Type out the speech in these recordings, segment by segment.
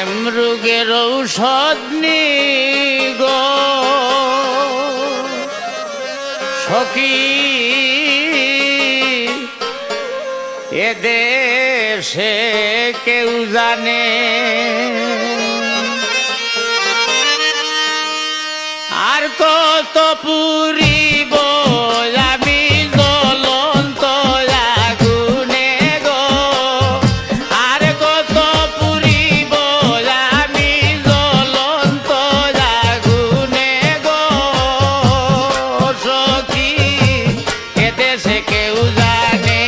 প্রেম রোগের ঔষধ নি গো সখী এদেশে কেউ জানে আর কত পুরিব আমি জ্বলন্ত আগুনে গো আর কত পুরিব আমি জ্বলন্ত আগুনে গো সখী এদেশে কেউ জানে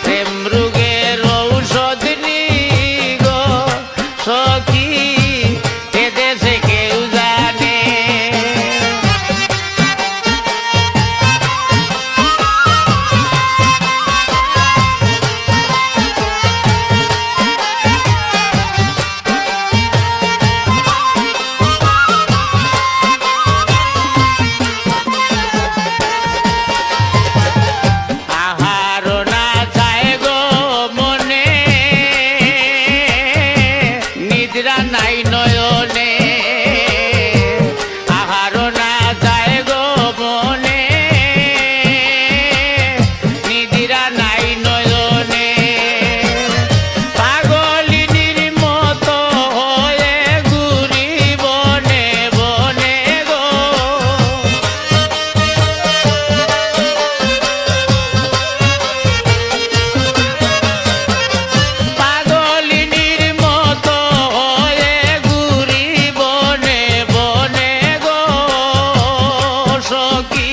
প্রেম রোগের ঔষধ নি গো সখী এদেশে কেউ জানে নাই নয়নে আহার না যায় গো মনে নিদিরা নাই নয়নে পাগলিনীর মতো হয়ে ঘুরি বনে বনে গো পাগলিনীর মতো সখী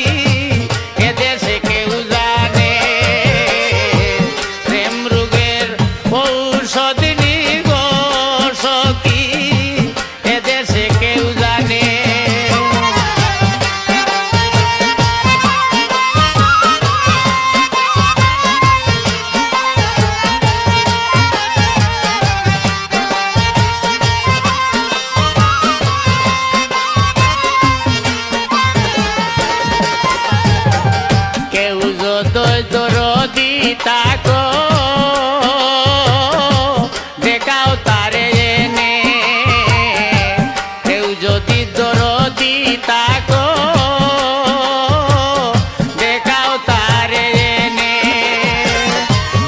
এদেশে কেউ জানে প্রেম রোগের ঔষধ নি গো সখী এদেশে কেউ জানে দরদি তাকো দেখাও তারে এনে কেউ যদি দরদি তাকো দেখাও তারে এনে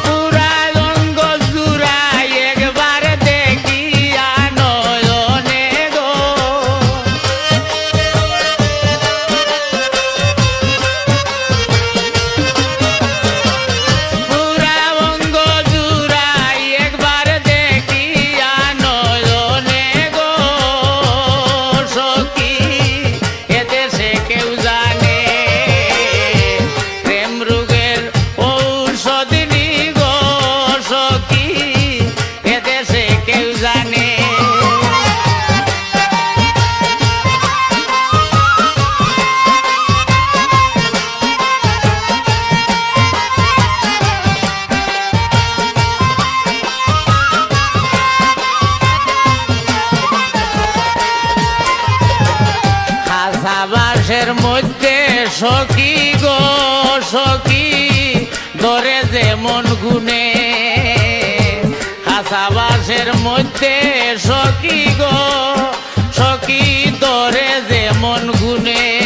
পুরা রঙ্গ জুড়াই একবার দেখি নয়নে গো বাসের মধ্যে সখী গো সখী ধরে যেমন গুনে হাসা বাসের মধ্যে সখী গো সখী ধরে যেমন গুনে